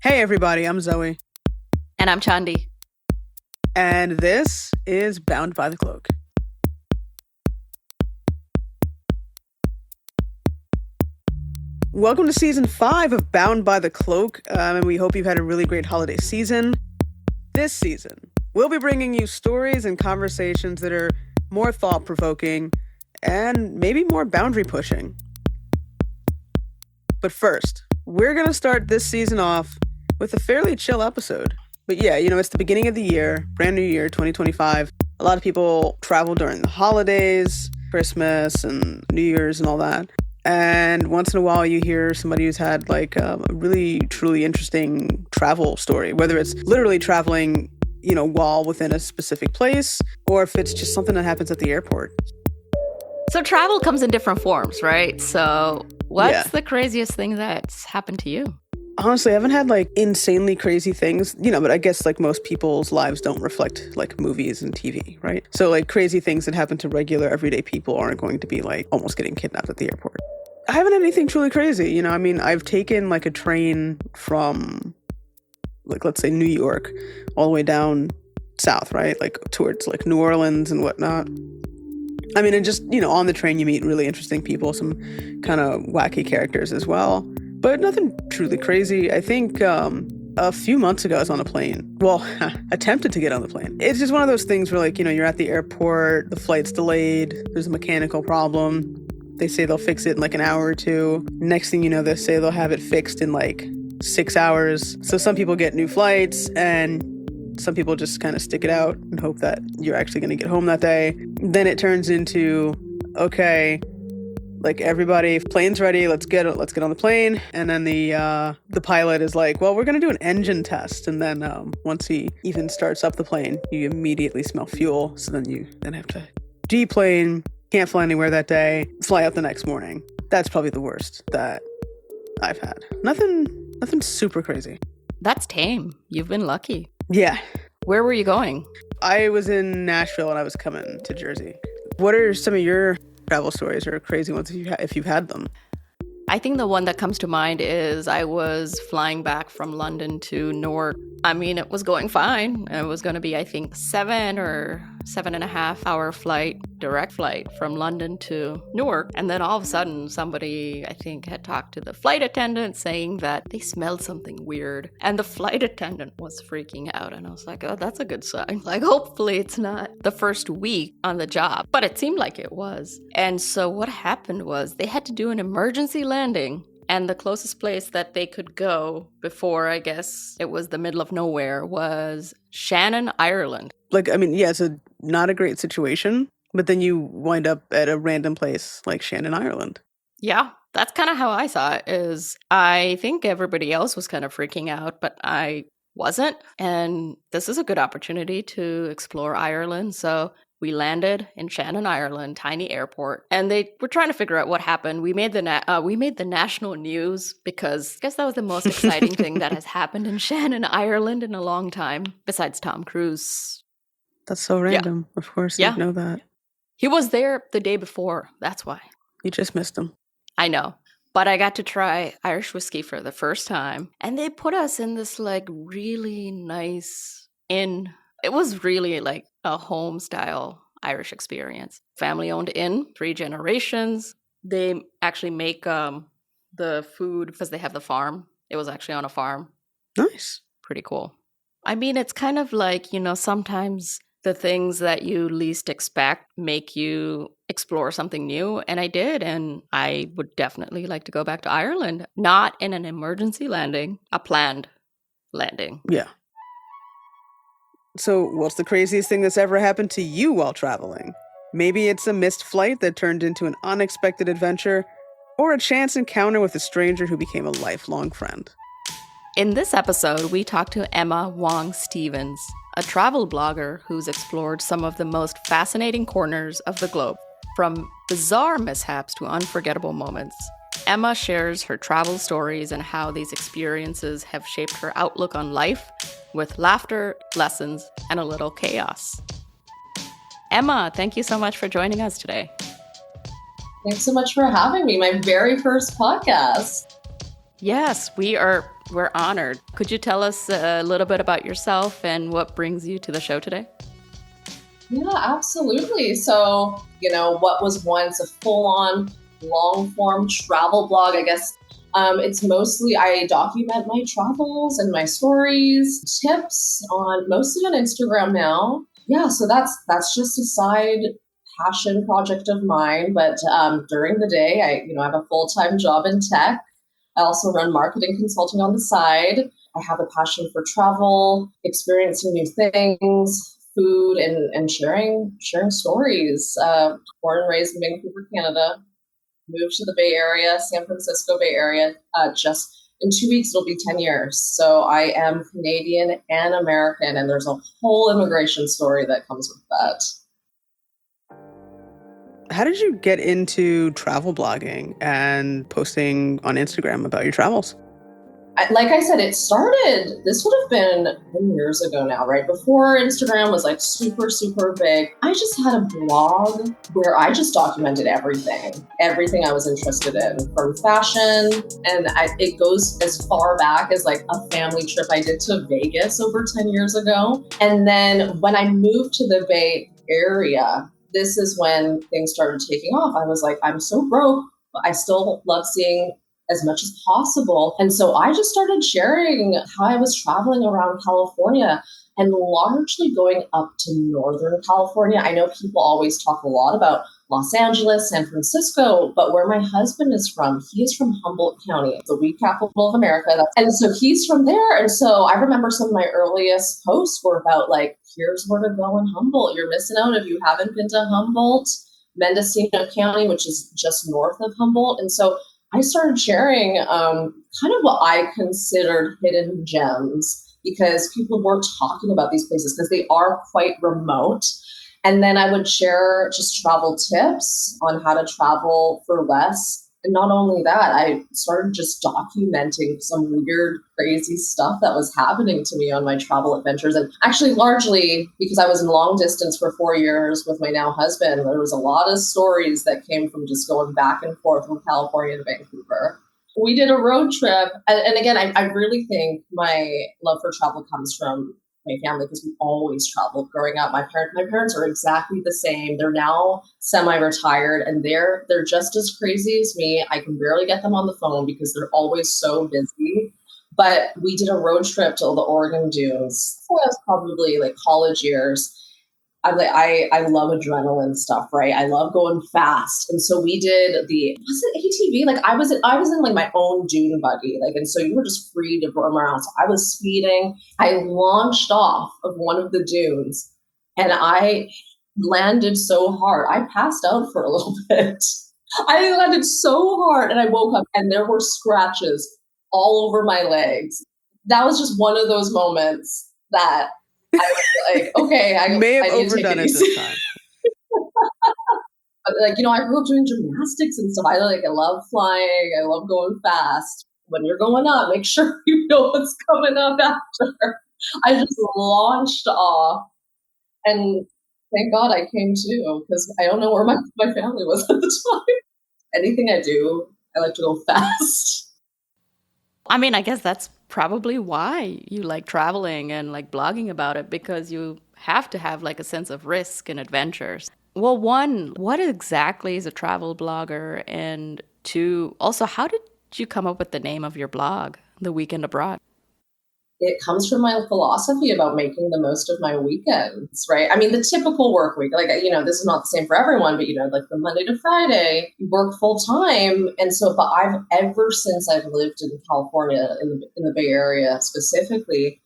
Hey everybody, I'm Zoe. And I'm Chandi. And this is Bound by the Cloak. Welcome to Season 5 of Bound by the Cloak, and we hope you've had a really great holiday season. This season, we'll be bringing you stories and conversations that are more thought-provoking and maybe more boundary-pushing. But first, we're going to start this season off with a fairly chill episode. But yeah, it's the beginning of the year, brand new year, 2025. A lot of people travel during the holidays, Christmas and New Year's and all that. And once in a while you hear somebody who's had like a really, truly interesting travel story, whether it's literally traveling, while within a specific place, or if it's just something that happens at the airport. So travel comes in different forms, right? So what's the craziest thing that's happened to you? Honestly, I haven't had like insanely crazy things, but I guess like most people's lives don't reflect like movies and TV, right? So like crazy things that happen to regular everyday people aren't going to be like almost getting kidnapped at the airport. I haven't had anything truly crazy, I've taken like a train from like, let's say New York all the way down south, right? Like towards like New Orleans and whatnot. And just, on the train you meet really interesting people, some kind of wacky characters as well. But nothing truly crazy. I think a few months ago I was on a plane. Well, attempted to get on the plane. It's just one of those things where like, you're at the airport, the flight's delayed, there's a mechanical problem. They say they'll fix it in like an hour or two. Next thing you know, they say they'll have it fixed in like 6 hours. So some people get new flights and some people just kind of stick it out and hope that you're actually going to get home that day. Then it turns into, okay, like everybody, plane's ready, let's get on the plane. And then the pilot is like, well, we're going to do an engine test. And then once he even starts up the plane, you immediately smell fuel. So then you have to deplane, can't fly anywhere that day, fly out the next morning. That's probably the worst that I've had. Nothing super crazy. That's tame. You've been lucky. Yeah. Where were you going? I was in Nashville and I was coming to Jersey. What are some of your travel stories or crazy ones if you've had them? I think the one that comes to mind is I was flying back from London to Newark. It was going fine. It was going to be, I think, 7 or 7.5 hour flight, direct flight from London to Newark. And then all of a sudden, somebody, I think, had talked to the flight attendant saying that they smelled something weird. And the flight attendant was freaking out. And I was like, oh, that's a good sign. Like, hopefully it's not the first week on the job. But it seemed like it was. And so what happened was they had to do an emergency landing. And the closest place that they could go before, I guess, it was the middle of nowhere, was Shannon, Ireland. It's not a great situation, but then you wind up at a random place like Shannon, Ireland. Yeah, that's kind of how I saw it. Is I think everybody else was kind of freaking out, but I wasn't. And this is a good opportunity to explore Ireland. So we landed in Shannon, Ireland, tiny airport, and they were trying to figure out what happened. We made the national news because I guess that was the most exciting thing that has happened in Shannon, Ireland in a long time, besides Tom Cruise. That's so random. Yeah. Of course, you'd know that. He was there the day before. That's why. You just missed him. I know. But I got to try Irish whiskey for the first time, and they put us in this like really nice inn. It was really like a home-style Irish experience. Family-owned inn, 3 generations. They actually make the food because they have the farm. It was actually on a farm. Nice. Pretty cool. It's kind of like, sometimes the things that you least expect make you explore something new. And I did. And I would definitely like to go back to Ireland. Not in an emergency landing, a planned landing. Yeah. So what's the craziest thing that's ever happened to you while traveling? Maybe it's a missed flight that turned into an unexpected adventure, or a chance encounter with a stranger who became a lifelong friend. In this episode, we talk to Emma Wong-Stephens, a travel blogger who's explored some of the most fascinating corners of the globe, from bizarre mishaps to unforgettable moments. Emma shares her travel stories and how these experiences have shaped her outlook on life, with laughter, lessons, and a little chaos. Emma, thank you so much for joining us today. Thanks so much for having me. My very first podcast. Yes, we are We're honored. Could you tell us a little bit about yourself and what brings you to the show today? Yeah, absolutely. So, what was once a full on long form travel blog, I guess it's mostly I document my travels and my stories, tips on mostly on Instagram now. Yeah, so that's just a side passion project of mine. But during the day, I have a full time job in tech. I also run marketing consulting on the side. I have a passion for travel, experiencing new things, food, and sharing stories. Born and raised in Vancouver, Canada, moved to the Bay Area, San Francisco Bay Area. Just in 2 weeks, it'll be 10 years. So I am Canadian and American, and there's a whole immigration story that comes with that. How did you get into travel blogging and posting on Instagram about your travels? Like I said, it started, this would have been 10 years ago now, right? Before Instagram was like super, super big. I just had a blog where I just documented everything I was interested in, from fashion. And it goes as far back as like a family trip I did to Vegas over 10 years ago. And then when I moved to the Bay Area, this is when things started taking off. I was like, I'm so broke, but I still love seeing as much as possible. And so I just started sharing how I was traveling around California and largely going up to Northern California. I know people always talk a lot about Los Angeles, San Francisco, but where my husband is from, he is from Humboldt County, the wheat capital of America. And so he's from there. And so I remember some of my earliest posts were about like, here's where to go in Humboldt. You're missing out if you haven't been to Humboldt, Mendocino County, which is just north of Humboldt. And so I started sharing kind of what I considered hidden gems because people weren't talking about these places because they are quite remote. And then I would share just travel tips on how to travel for less. And not only that, I started just documenting some weird, crazy stuff that was happening to me on my travel adventures. And actually, largely because I was in long distance for 4 years with my now husband, there was a lot of stories that came from just going back and forth from California to Vancouver. We did a road trip. And again, I really think my love for travel comes from my family because we always traveled growing up. My parents are exactly the same. They're now semi-retired and they're just as crazy as me. I can barely get them on the phone because they're always so busy. But we did a road trip to the Oregon dunes. So that was probably like college years. I love adrenaline stuff, right? I love going fast, and so we did was it ATV? Like I was in like my own dune buggy, like, and so you were just free to roam around. So I was speeding. I launched off of one of the dunes, and I landed so hard. I passed out for a little bit. I landed so hard, and I woke up, and there were scratches all over my legs. That was just one of those moments that I was like, okay, May have I need to take overdone it it easy. this time. Like, I grew up doing gymnastics and stuff. I love flying. I love going fast. When you're going up, make sure you know what's coming up after. I just launched off, and thank God I came to because I don't know where my family was at the time. Anything I do, I like to go fast. I mean, I guess that's probably why you like traveling and like blogging about it because you have to have like a sense of risk and adventures. Well, one, what exactly is a travel blogger? And two, also, how did you come up with the name of your blog, The Weekend Abroad? It comes from my philosophy about making the most of my weekends, right? I mean, the typical work week, like, this is not the same for everyone, but, like the Monday to Friday, you work full time. And so, but ever since I've lived in California, in the Bay Area specifically,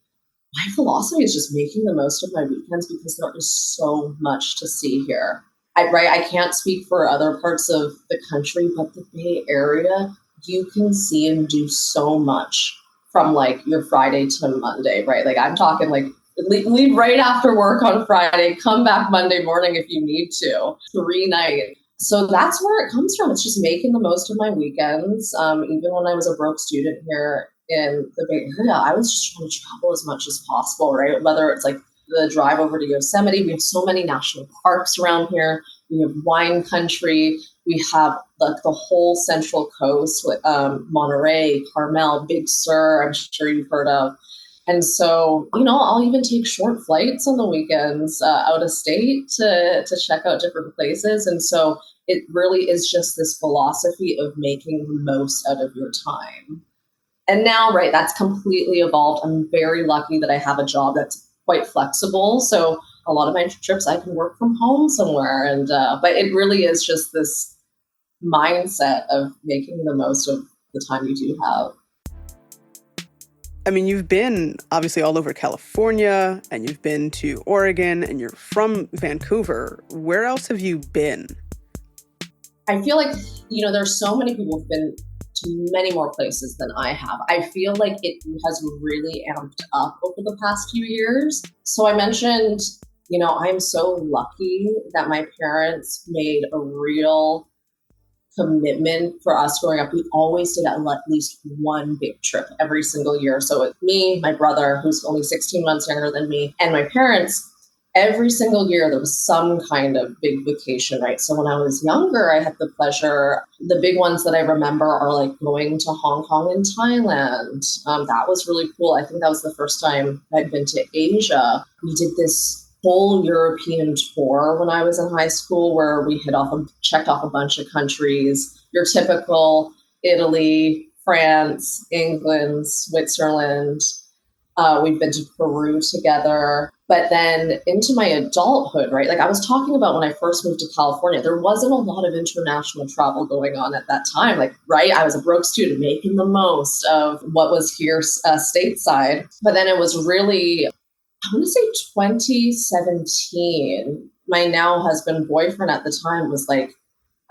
my philosophy is just making the most of my weekends because there is so much to see here. I can't speak for other parts of the country, but the Bay Area, you can see and do so much from like your Friday to Monday, right? Like I'm talking like leave right after work on Friday, come back Monday morning if you need to, 3 nights. So that's where it comes from. It's just making the most of my weekends. Even when I was a broke student here in the Bay Area, I was just trying to travel as much as possible, right? Whether it's like the drive over to Yosemite, we have so many national parks around here. We have wine country. We have like the whole Central Coast with Monterey, Carmel, Big Sur, I'm sure you've heard of. And so, I'll even take short flights on the weekends out of state to check out different places. And so it really is just this philosophy of making the most out of your time. And now, right, that's completely evolved. I'm very lucky that I have a job that's quite flexible. So a lot of my trips, I can work from home somewhere. And but it really is just this mindset of making the most of the time you do have. I mean, you've been obviously all over California and you've been to Oregon and you're from Vancouver. Where else have you been? I feel like, there's so many people who've been to many more places than I have. I feel like it has really amped up over the past few years. So I mentioned, I'm so lucky that my parents made a real commitment for us growing up. We always did at least one big trip every single year. So it's me, my brother, who's only 16 months younger than me, and my parents. Every single year, there was some kind of big vacation, right? So when I was younger, I had the pleasure. The big ones that I remember are like going to Hong Kong and Thailand. That was really cool. I think that was the first time I'd been to Asia. We did this whole European tour when I was in high school where we checked off a bunch of countries. Your typical Italy, France, England, Switzerland. We've been to Peru together. But then into my adulthood, right? Like I was talking about when I first moved to California, there wasn't a lot of international travel going on at that time. Like, right? I was a broke student making the most of what was here stateside. But then it was really, I want to say 2017, my now husband boyfriend at the time was like,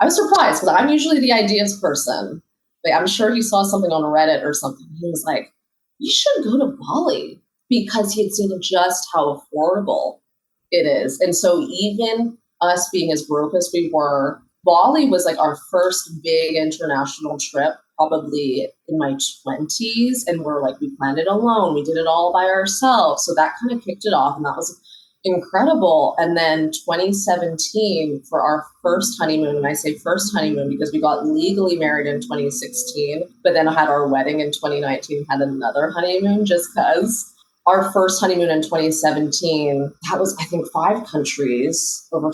I was surprised because I'm usually the ideas person. Like, I'm sure he saw something on Reddit or something. He was like, you should go to Bali, because he had seen just how affordable it is. And so even us being as broke as we were, Bali was like our first big international trip, probably in my 20s. And we planned it alone. We did it all by ourselves. So that kind of kicked it off. And that was incredible. And then 2017 for our first honeymoon, and I say first honeymoon because we got legally married in 2016, but then had our wedding in 2019, had another honeymoon just because. Our first honeymoon in 2017, that was, I think, 5 countries over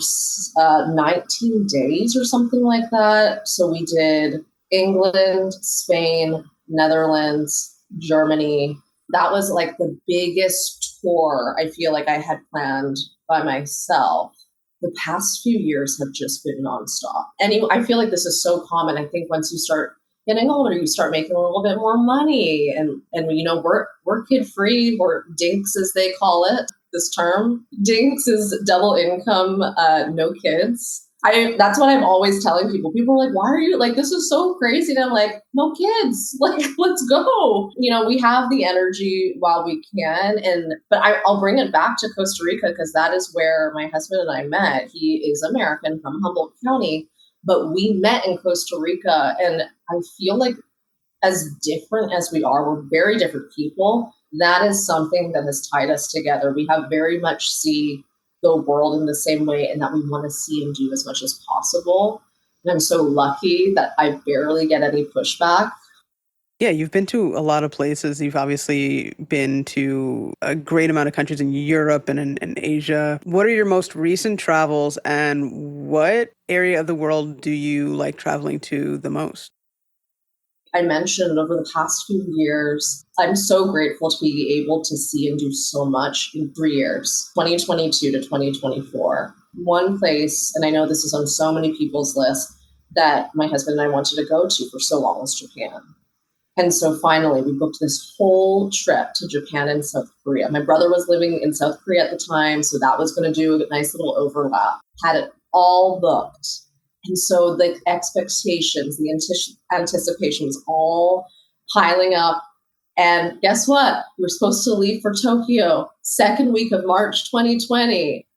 19 days or something like that. So we did England, Spain, Netherlands, Germany. That was like the biggest tour I feel like I had planned by myself. The past few years have just been nonstop. And I feel like this is so common. I think once you start getting older, you start making a little bit more money, and we're kid free, or dinks as they call it. This term, dinks, is double income, no kids. That's what I'm always telling people. People are like, why are you like, this is so crazy? And I'm like, no kids, like, let's go. We have the energy while we can. But I'll bring it back to Costa Rica because that is where my husband and I met. He is American from Humboldt County, but we met in Costa Rica. And I feel like as different as we are, we're very different people. That is something that has tied us together. We have very much see the world in the same way, and that we want to see and do as much as possible. And I'm so lucky that I barely get any pushback. Yeah, you've been to a lot of places. You've obviously been to a great amount of countries in Europe and in Asia. What are your most recent travels, and what area of the world do you like traveling to the most? I mentioned over the past few years, I'm so grateful to be able to see and do so much in 3 years, 2022 to 2024. One place, and I know this is on so many people's lists, that my husband and I wanted to go to for so long was Japan. And so finally, we booked this whole trip to Japan and South Korea. My brother was living in South Korea at the time, so that was going to do a nice little overlap. Had it all booked. And so the expectations, the anticipation was all piling up. And guess what? We were supposed to leave for Tokyo, second week of March 2020.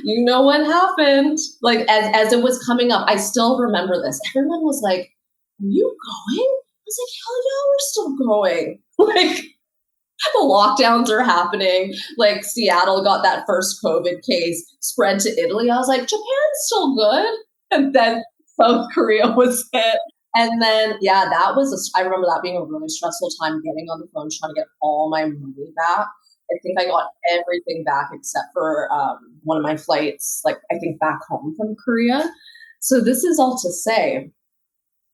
You know what happened? Like, as it was coming up, I still remember this. Everyone was like, are you going? I was like, hell yeah, we're still going. Like, The lockdowns are happening. Like Seattle got that first COVID case, spread to Italy. I was like, Japan's still good. And then South Korea was hit. And then, yeah, I remember that being a really stressful time getting on the phone, trying to get all my money back. I think I got everything back except for one of my flights, like I think back home from Korea. So this is all to say,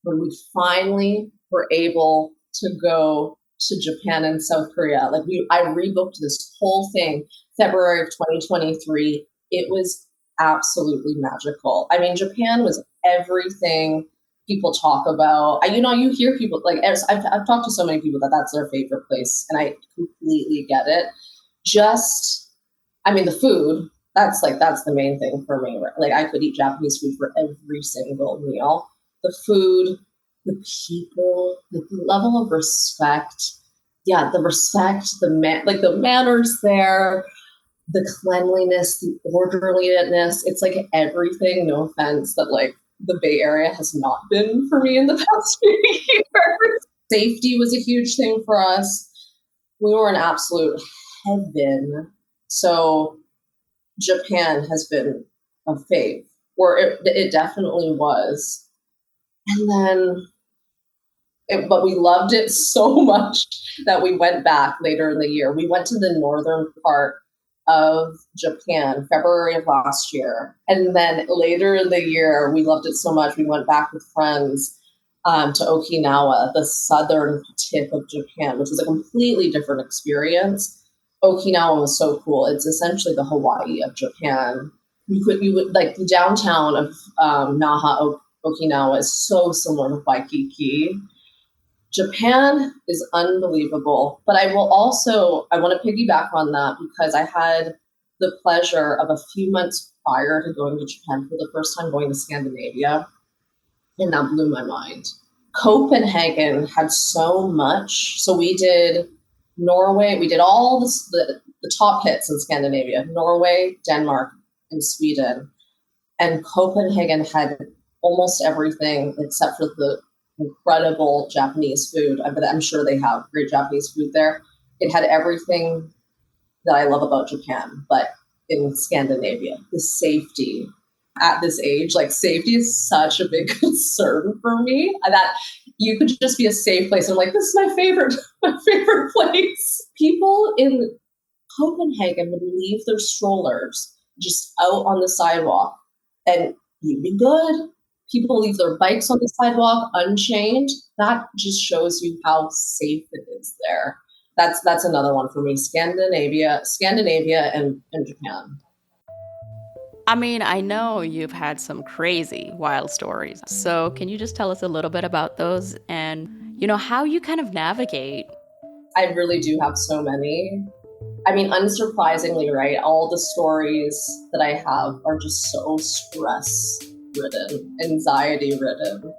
when we finally were able to go to Japan and South Korea, I rebooked this whole thing February of 2023. It was absolutely magical. I mean, Japan was everything people talk about. You hear people I've talked to so many people that that's their favorite place, and I completely get it. The food. That's the main thing for me. Like I could eat Japanese food for every single meal. The food, the people, the level of respect. Yeah, the respect, the manners there, the cleanliness, the orderliness. It's like everything. No offense, that the Bay Area has not been for me in the past few years. Safety was a huge thing for us. We were in absolute heaven. So Japan has been a fave, or it definitely was. And then, but we loved it so much that we went back later in the year. We went to the northern part of Japan, February of last year. And then later in the year, we loved it so much, we went back with friends to Okinawa, the southern tip of Japan, which was a completely different experience. Okinawa was so cool. It's essentially the Hawaii of Japan. You would like the downtown of Naha, Okinawa is so similar to Waikiki. Japan is unbelievable, but I want to piggyback on that because I had the pleasure of a few months prior to going to Japan for the first time going to Scandinavia, and that blew my mind. Copenhagen had so much. So we did Norway, we did all the top hits in Scandinavia, Norway, Denmark, and Sweden. And Copenhagen had almost everything except for the incredible Japanese food. I'm sure they have great Japanese food there. It had everything that I love about Japan, but in Scandinavia, the safety at this age, safety is such a big concern for me that you could just be a safe place. I'm like, this is my favorite place. People in Copenhagen would leave their strollers just out on the sidewalk and you'd be good. People leave their bikes on the sidewalk unchained. That just shows you how safe it is there. That's another one for me. Scandinavia and Japan. I mean, I know you've had some crazy, wild stories. So can you just tell us a little bit about those and, how you kind of navigate? I really do have so many. I mean, unsurprisingly, right? All the stories that I have are just so stress-ridden, anxiety-ridden.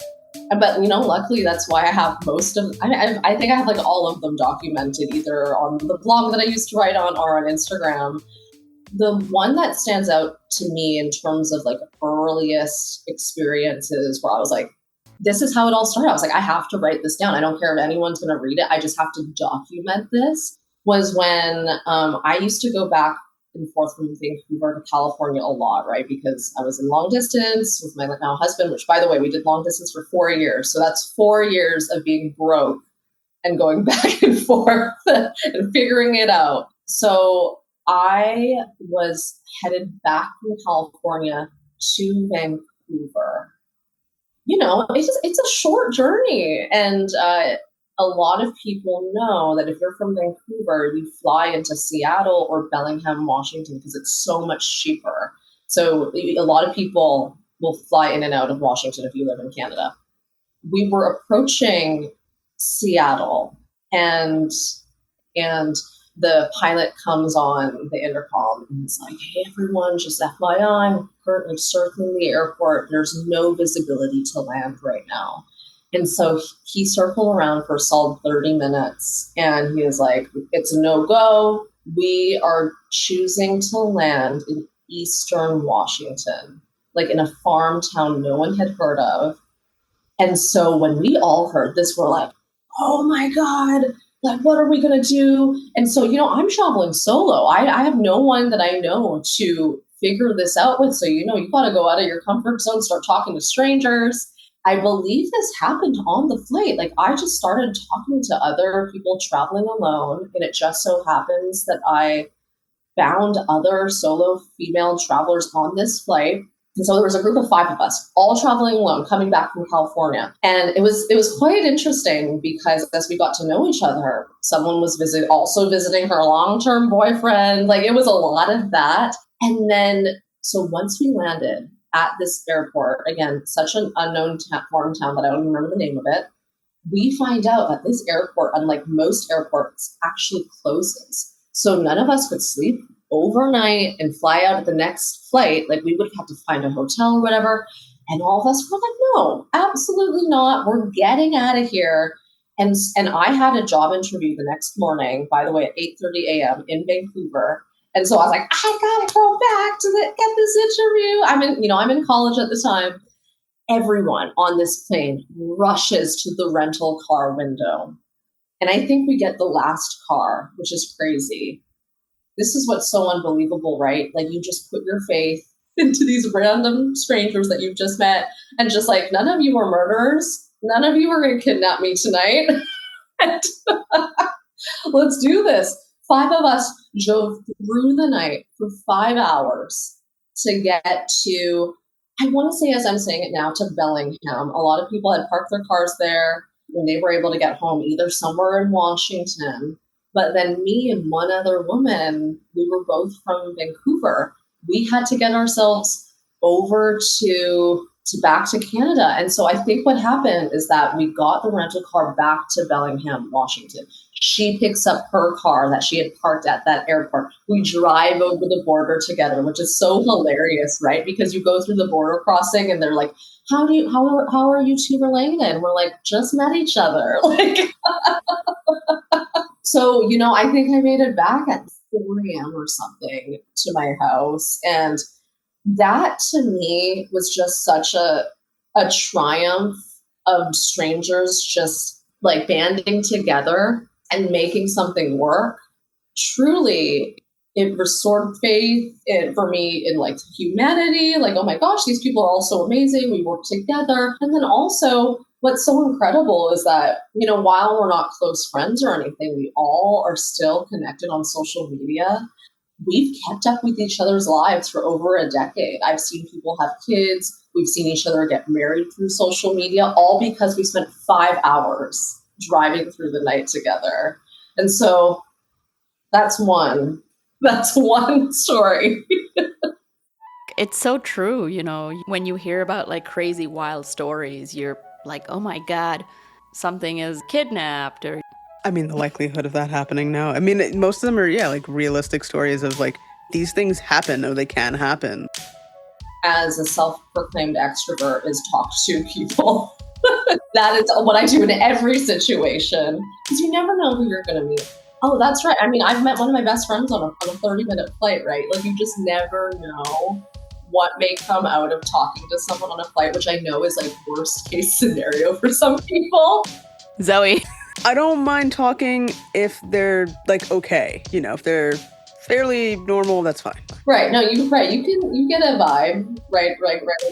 But, luckily that's why I have I think I have all of them documented either on the blog that I used to write on or on Instagram. The one that stands out to me in terms of earliest experiences where I was like, this is how it all started. I was like, I have to write this down. I don't care if anyone's going to read it. I just have to document this. Was when I used to go back and forth from Vancouver to California a lot, right? Because I was in long distance with my now husband, which by the way, we did long distance for 4 years. So that's 4 years of being broke and going back and forth and figuring it out. So I was headed back from California to Vancouver. It's a short journey. And a lot of people know that if you're from Vancouver, you fly into Seattle or Bellingham, Washington, because it's so much cheaper. So a lot of people will fly in and out of Washington if you live in Canada. We were approaching Seattle and the pilot comes on the intercom and he's like, hey, everyone, just FYI, I'm currently circling the airport. There's no visibility to land right now. And so he circled around for a solid 30 minutes and he was like, it's a no-go. We are choosing to land in Eastern Washington, in a farm town no one had heard of. And so when we all heard this, we're like, oh my God, Like, what are we going to do? And so, I'm traveling solo. I have no one that I know to figure this out with. So, you got to go out of your comfort zone, start talking to strangers. I believe this happened on the flight. Like, I just started talking to other people traveling alone. And it just so happens that I found other solo female travelers on this flight. And so there was a group of 5 of us, all traveling alone, coming back from California. And it was quite interesting because as we got to know each other, someone was also visiting her long-term boyfriend. Like, it was a lot of that. And then, so once we landed at this airport, again, such an unknown foreign town that I don't remember the name of it, we find out that this airport, unlike most airports, actually closes. So none of us could sleep overnight and fly out at the next flight. Like, we would have to find a hotel or whatever. And all of us were like, no, absolutely not. We're getting out of here. And I had a job interview the next morning, by the way, at 8:30 a.m. in Vancouver. And so I was like, I gotta go back to get this interview. I'm in college at the time. Everyone on this plane rushes to the rental car window. And I think we get the last car, which is crazy. This is what's so unbelievable, right? Like, you just put your faith into these random strangers that you've just met and just like, none of you are murderers. None of you are going to kidnap me tonight. And let's do this. 5 of us drove through the night for 5 hours to get to, I want to say, as I'm saying it now, to Bellingham. A lot of people had parked their cars there when they were able to get home, either somewhere in Washington. But then me and one other woman, we were both from Vancouver. We had to get ourselves over to back to Canada. And so I think what happened is that we got the rental car back to Bellingham, Washington. She picks up her car that she had parked at that airport. We drive over the border together, which is so hilarious, right? Because you go through the border crossing and they're like, how are you two related? And we're like, just met each other. Like, so, I think I made it back at 4 a.m. or something to my house. And that to me was just such a triumph of strangers just like banding together and making something work. Truly, it restored faith for me in like humanity. Like, oh my gosh, these people are all so amazing. We work together. And then also, what's so incredible is that, while we're not close friends or anything, we all are still connected on social media. We've kept up with each other's lives for over a decade. I've seen people have kids. We've seen each other get married through social media, all because we spent 5 hours driving through the night together. And so that's one story. It's so true, when you hear about like crazy wild stories, you're like, oh my God, something is kidnapped or I mean, the likelihood of that happening now. I mean, most of them are, like realistic stories of like these things happen or they can happen. As a self-proclaimed extrovert, is talk to people. That is what I do in every situation because you never know who you're going to meet. Oh, that's right. I mean, I've met one of my best friends on a 30-minute flight, right? Like, you just never know what may come out of talking to someone on a flight, which I know is like worst case scenario for some people. Zoe. I don't mind talking if they're like okay, if they're fairly normal, that's fine. Right. No, you get a vibe right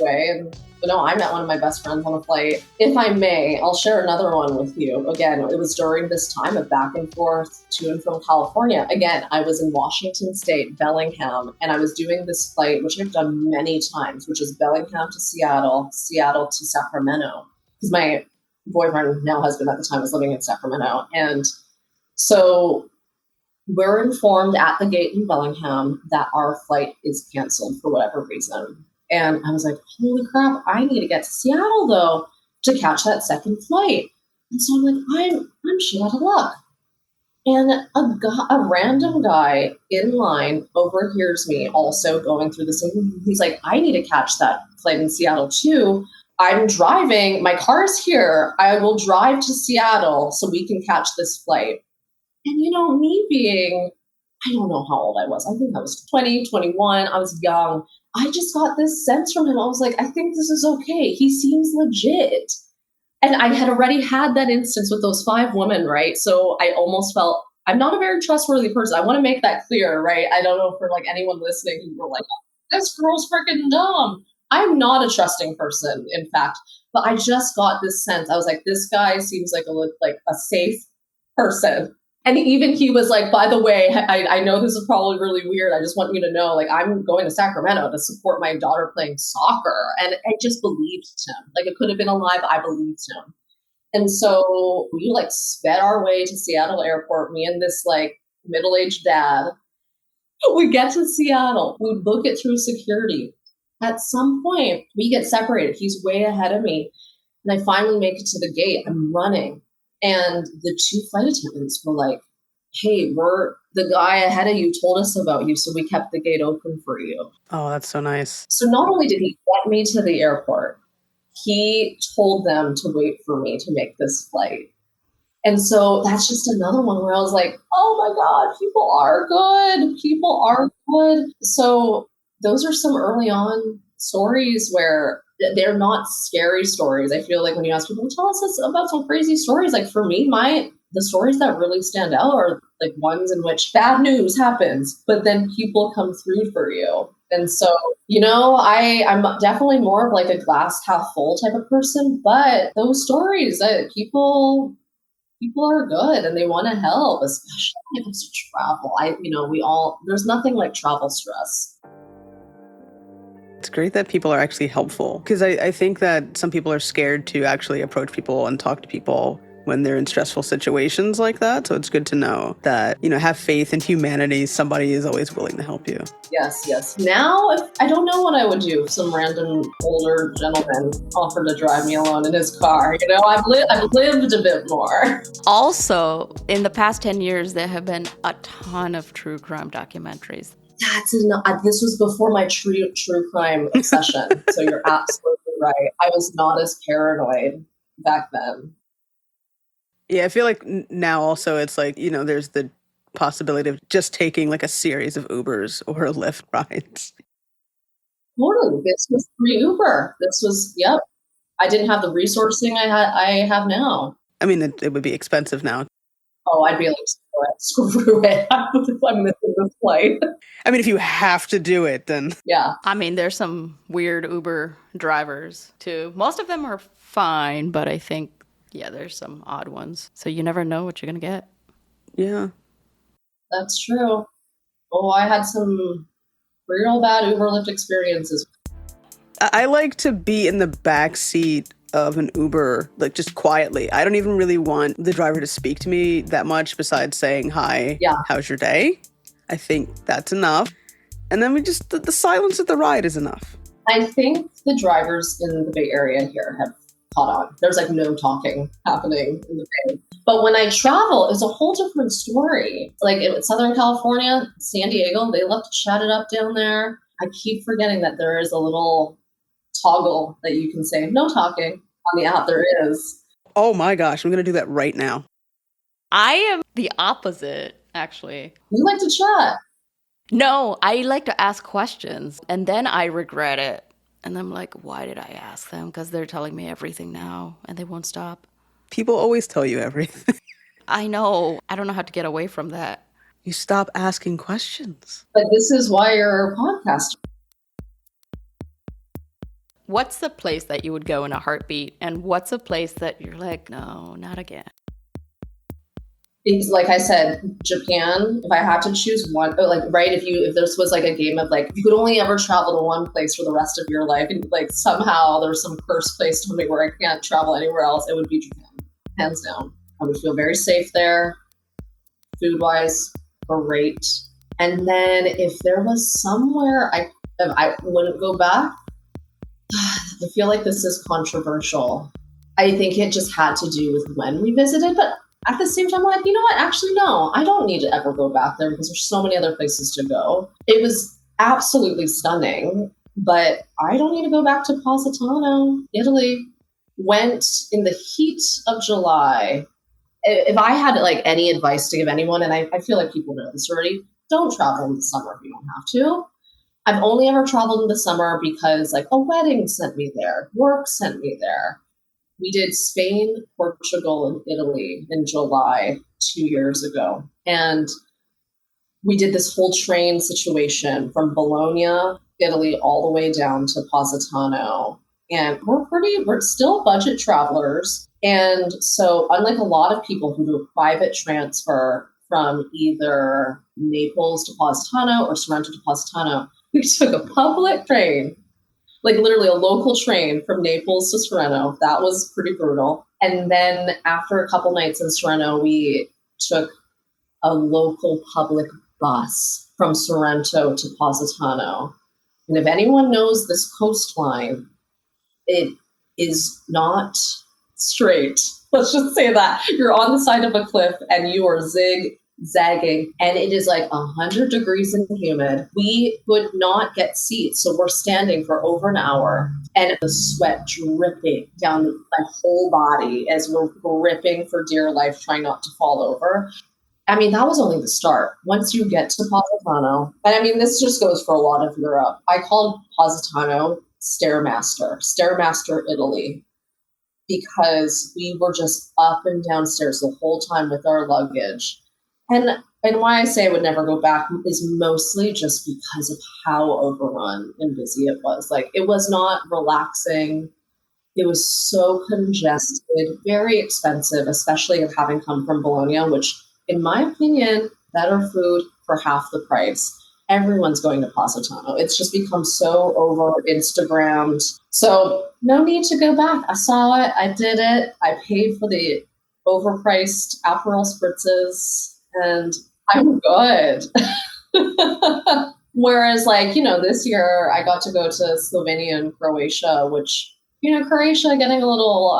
away. And I met one of my best friends on a flight. If I may, I'll share another one with you. Again, it was during this time of back and forth to and from California. Again, I was in Washington State, Bellingham, and I was doing this flight, which I've done many times, which is Bellingham to Seattle, Seattle to Sacramento. Because my boyfriend, now husband at the time, was living in Sacramento. And so we're informed at the gate in Bellingham that our flight is canceled for whatever reason. And I was like, holy crap, I need to get to Seattle though to catch that second flight. And so I'm like, I'm shit out of luck. And a random guy in line overhears me also going through the same. He's like, I need to catch that flight in Seattle too. I'm driving. My car's here. I will drive to Seattle so we can catch this flight. And, me being, I don't know how old I was. I think I was 20, 21. I was young. I just got this sense from him. I was like, I think this is okay. He seems legit. And I had already had that instance with those 5 women, right? So I almost felt I'm not a very trustworthy person. I want to make that clear, right? I don't know for like anyone listening who were like, this girl's freaking dumb. I'm not a trusting person, in fact, but I just got this sense. I was like, this guy seems like a safe person. And even he was like, by the way, I know this is probably really weird. I just want you to know, like, I'm going to Sacramento to support my daughter playing soccer. And I just believed him. Like, it could have been a lie, but I believed him. And so we like sped our way to Seattle airport, me and this like middle-aged dad. We get to Seattle. We book it through security. At some point, we get separated. He's way ahead of me. And I finally make it to the gate. I'm running. And the 2 flight attendants were like, hey, the guy ahead of you told us about you, so we kept the gate open for you. Oh, that's so nice. So not only did he get me to the airport, he told them to wait for me to make this flight. And so that's just another one where I was like, oh my God, people are good. People are good. So those are some early on stories where they're not scary stories. I feel like when you ask people, tell us about some crazy stories. Like for me, the stories that really stand out are like ones in which bad news happens, but then people come through for you. And so, I'm definitely more of like a glass half full type of person, but those stories that people are good and they want to help, especially when it comes to travel. There's nothing like travel stress. It's great that people are actually helpful because I think that some people are scared to actually approach people and talk to people when they're in stressful situations like that. So it's good to know that, have faith in humanity. Somebody is always willing to help you. Yes. Now, I don't know what I would do if some random older gentleman offered to drive me alone in his car. I've lived a bit more. Also, in the past 10 years, there have been a ton of true crime documentaries. This was before my true crime obsession. So you're absolutely right. I was not as paranoid back then. Yeah, I feel like now also it's like, there's the possibility of just taking like a series of Ubers or Lyft rides. Totally. This was pre-Uber. Yep. I didn't have the resourcing I have now. I mean, it would be expensive now. Oh, I'd be like, screw it. I'm missing this flight. I mean, if you have to do it, then. Yeah. I mean, there's some weird Uber drivers too. Most of them are fine, but I think, there's some odd ones. So you never know what you're going to get. Yeah. That's true. Oh, I had some real bad Uber Lyft experiences. I like to be in the back seat of an Uber, like just quietly. I don't even really want the driver to speak to me that much besides saying, hi, how's your day? I think that's enough. And then the silence of the ride is enough. I think the drivers in the Bay Area here have caught on. There's like no talking happening in the Bay. But when I travel, it's a whole different story. Like in Southern California, San Diego, they love to chat it up down there. I keep forgetting that there is a little toggle that you can say no talking on the app. There is. Oh my gosh, I'm going to do that right now. I am the opposite, actually. You like to chat. No, I like to ask questions and then I regret it. And I'm like, why did I ask them? Because they're telling me everything now and they won't stop. People always tell you everything. I know. I don't know how to get away from that. You stop asking questions. But this is why you're a podcaster. What's the place that you would go in a heartbeat? And what's a place that you're like, no, not again? Because like I said, Japan, if I had to choose one, if this was like a game of like, you could only ever travel to one place for the rest of your life, and like somehow there's some cursed place to me where I can't travel anywhere else, it would be Japan, hands down. I would feel very safe there, food-wise, great. And then if there was somewhere I wouldn't go back, I feel like this is controversial. I think it just had to do with when we visited, but at the same time, I'm like, you know what? Actually, no, I don't need to ever go back there because there's so many other places to go. It was absolutely stunning, but I don't need to go back to Positano, Italy. Went in the heat of July. If I had like any advice to give anyone, and I feel like people know this already, don't travel in the summer if you don't have to. I've only ever traveled in the summer because like a wedding sent me there, work sent me there. We did Spain, Portugal, and Italy in July 2 years ago. And we did this whole train situation from Bologna, Italy, all the way down to Positano. And we're still budget travelers. And so, unlike a lot of people who do a private transfer from either Naples to Positano or Sorrento to Positano, we took a public train, like literally a local train from Naples to Sorrento. That was pretty brutal. And then after a couple nights in Sorrento, we took a local public bus from Sorrento to Positano. And if anyone knows this coastline, it is not straight. Let's just say that. You're on the side of a cliff and you are zigzagging, and it is like 100 degrees and humid. We could not get seats, so we're standing for over an hour, and the sweat dripping down my whole body as we're gripping for dear life, trying not to fall over. I mean, that was only the start. Once you get to Positano, and I mean, this just goes for a lot of Europe. I called Positano Stairmaster Italy, because we were just up and down stairs the whole time with our luggage. And why I say I would never go back is mostly just because of how overrun and busy it was. Like, it was not relaxing. It was so congested, very expensive, especially of having come from Bologna, which, in my opinion, better food for half the price. Everyone's going to Positano. It's just become so over Instagrammed. So no need to go back. I saw it. I did it. I paid for the overpriced Aperol spritzes, and I'm good. Whereas, like, this year I got to go to Slovenia and Croatia, which, Croatia getting a little,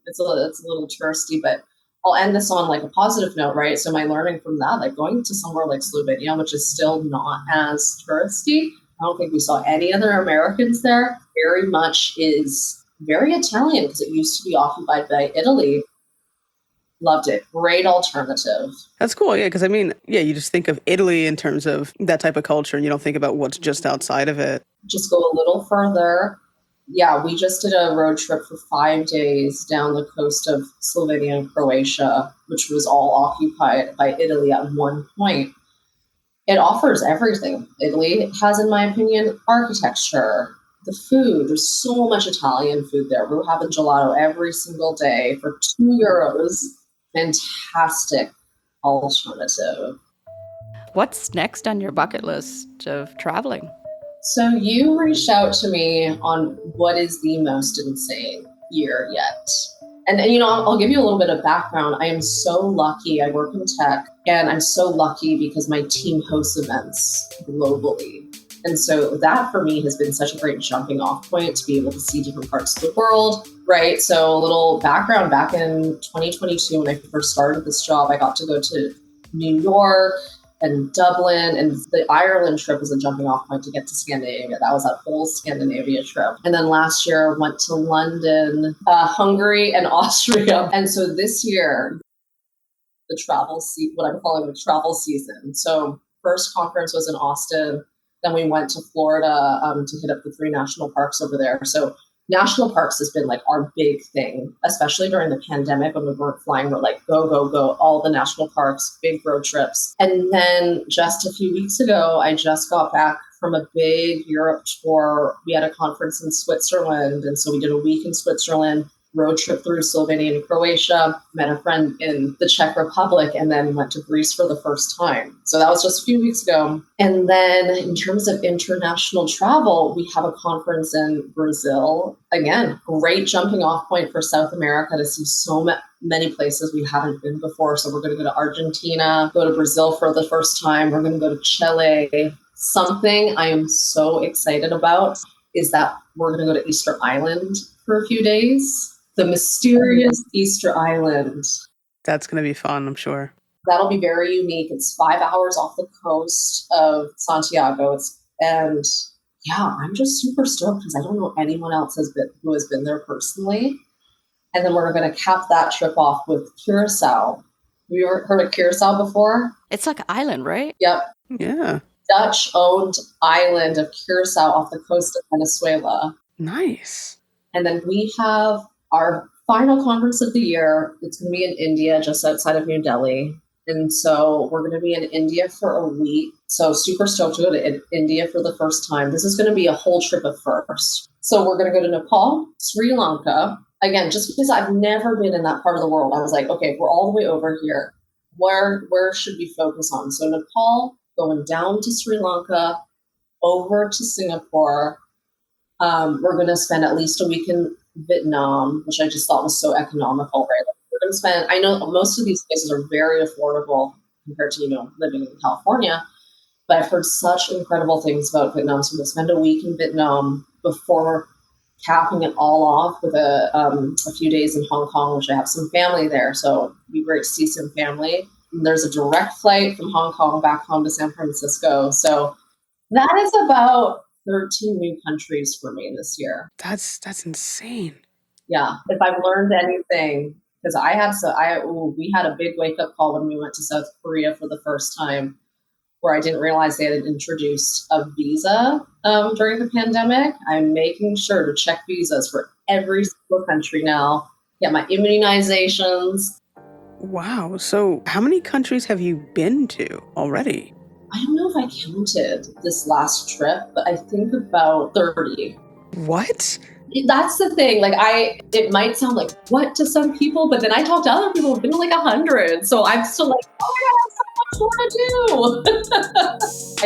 it's a little touristy, but I'll end this on like a positive note, right? So my learning from that, like going to somewhere like Slovenia, which is still not as touristy. I don't think we saw any other Americans there. Very much is very Italian because it used to be occupied by Italy. Loved it. Great alternative. That's cool. Yeah. Because I mean, yeah, you just think of Italy in terms of that type of culture and you don't think about what's just outside of it. Just go a little further. Yeah, we just did a road trip for 5 days down the coast of Slovenia and Croatia, which was all occupied by Italy at one point. It offers everything. Italy has, in my opinion, architecture, the food. There's so much Italian food there. We were having gelato every single day for €2. Fantastic alternative. What's next on your bucket list of traveling? So you reached out to me on what is the most insane year yet. And I'll give you a little bit of background. I am so lucky. I work in tech, and I'm so lucky because my team hosts events globally. And so that for me has been such a great jumping off point to be able to see different parts of the world, right? So a little background, back in 2022, when I first started this job, I got to go to New York and Dublin, and the Ireland trip was a jumping off point to get to Scandinavia. That was that whole Scandinavia trip. And then last year went to London, Hungary, and Austria. And so this year, the what I'm calling the travel season. So first conference was in Austin. Then we went to Florida to hit up the 3 national parks over there. So national parks has been like our big thing, especially during the pandemic when we weren't flying. We're like, go, go, go, all the national parks, big road trips. And then just a few weeks ago, I just got back from a big Europe tour. We had a conference in Switzerland. And so we did a week in Switzerland, road trip through Slovenia and Croatia, met a friend in the Czech Republic, and then went to Greece for the first time. So that was just a few weeks ago. And then in terms of international travel, we have a conference in Brazil. Again, great jumping off point for South America to see so many places we haven't been before. So we're going to go to Argentina, go to Brazil for the first time. We're going to go to Chile. Something I am so excited about is that we're going to go to Easter Island for a few days. The mysterious Easter Island. That's going to be fun, I'm sure. That'll be very unique. It's 5 hours off the coast of Santiago. And yeah, I'm just super stoked because I don't know anyone else who has been there personally. And then we're going to cap that trip off with Curacao. Have you ever heard of Curacao before? It's like an island, right? Yep. Yeah. Dutch-owned island of Curacao off the coast of Venezuela. Nice. And then we have our final conference of the year. It's going to be in India, just outside of New Delhi. And so we're going to be in India for a week. So super stoked to go to India for the first time. This is going to be a whole trip of first. So we're going to go to Nepal, Sri Lanka. Again, just because I've never been in that part of the world, I was like, okay, we're all the way over here. Where should we focus on? So Nepal, going down to Sri Lanka, over to Singapore. We're going to spend at least a week in Vietnam, which I just thought was so economical, right? Like, we're going to spend, I know most of these places are very affordable compared to, living in California, but I've heard such incredible things about Vietnam. So we're going to spend a week in Vietnam before capping it all off with a few days in Hong Kong, which I have some family there. So it'd be great to see some family. And there's a direct flight from Hong Kong back home to San Francisco. So that is about 13 new countries for me this year. That's insane. Yeah. If I've learned anything, because we had a big wake up call when we went to South Korea for the first time, where I didn't realize they had introduced a visa during the pandemic. I'm making sure to check visas for every single country now, get my immunizations. Wow. So how many countries have you been to already? I don't know if I counted this last trip, but I think about 30. What? That's the thing. Like, it might sound like what to some people, but then I talk to other people who've been to like 100. So I'm still like, oh my God, I have so much more to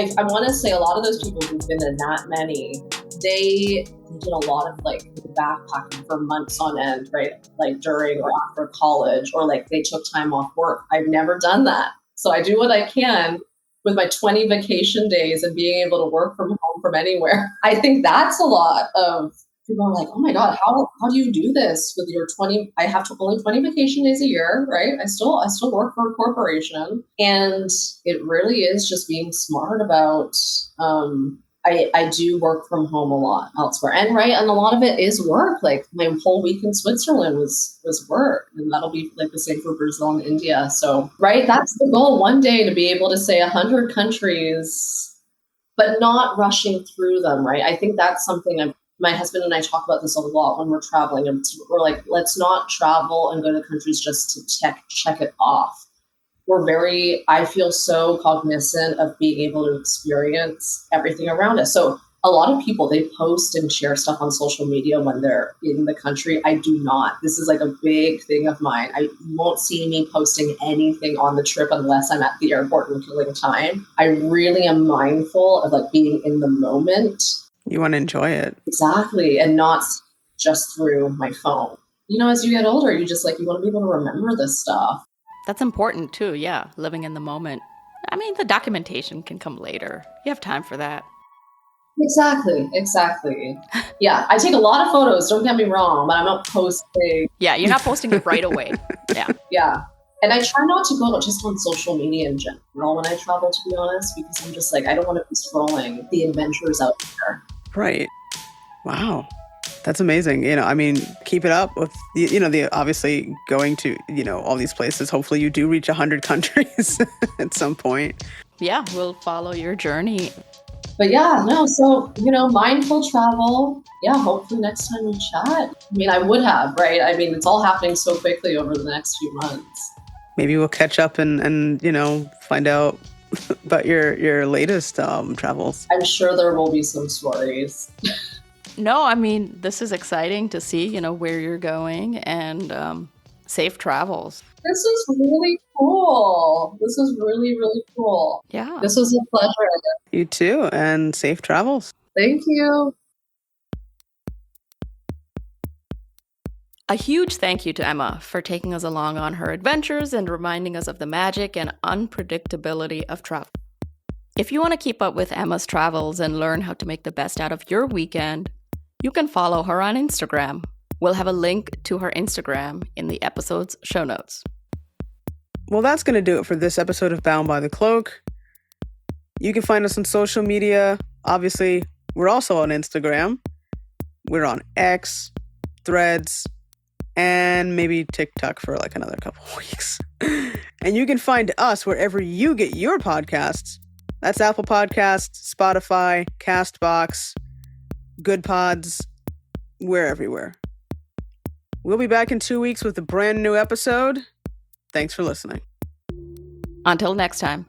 do. I want to say a lot of those people who've been to that many, they did a lot of like backpacking for months on end, right? Like during or after college, or like they took time off work. I've never done that. So I do what I can with my 20 vacation days and being able to work from home from anywhere. I think that's a lot of people are like, oh my God, how do you do this with your 20? I have only 20 vacation days a year, right? I still work for a corporation. And it really is just being smart about, I do work from home a lot elsewhere. And a lot of it is work. Like my whole week in Switzerland was work. And that'll be like the same for Brazil and India. So, right, that's the goal one day, to be able to say 100 countries, but not rushing through them, right? I think that's something my husband and I talk about this a lot when we're traveling. And we're like, let's not travel and go to countries just to check it off. I feel so cognizant of being able to experience everything around us. So a lot of people, they post and share stuff on social media when they're in the country. I do not. This is like a big thing of mine. You won't see me posting anything on the trip unless I'm at the airport and killing time. I really am mindful of like being in the moment. You want to enjoy it. Exactly. And not just through my phone. As you get older, you want to be able to remember this stuff. That's important too, yeah, living in the moment. I mean, the documentation can come later. You have time for that. Exactly. Yeah, I take a lot of photos, don't get me wrong, but I'm not posting. Yeah, you're not posting it right away. Yeah. Yeah. And I try not to go just on social media in general when I travel, to be honest, because I'm just like, I don't want to be scrolling the adventures out there. Right. Wow. That's amazing. Keep it up with, the obviously going to, all these places. Hopefully you do reach 100 countries at some point. Yeah, we'll follow your journey. But yeah, no, so, mindful travel. Yeah, hopefully next time we chat. I would have, right? It's all happening so quickly over the next few months. Maybe we'll catch up and find out about your latest travels. I'm sure there will be some stories. No, this is exciting to see, where you're going, and safe travels. This is really cool. This is really, really cool. Yeah. This was a pleasure. You too, and safe travels. Thank you. A huge thank you to Emma for taking us along on her adventures and reminding us of the magic and unpredictability of travel. If you want to keep up with Emma's travels and learn how to make the best out of your weekend, you can follow her on Instagram. We'll have a link to her Instagram in the episode's show notes. Well, that's going to do it for this episode of Bound by the Cloak. You can find us on social media. Obviously, we're also on Instagram. We're on X, Threads, and maybe TikTok for like another couple of weeks. And you can find us wherever you get your podcasts. That's Apple Podcasts, Spotify, CastBox, Good Pods. We're everywhere. We'll be back in 2 weeks with a brand new episode. Thanks for listening. Until next time.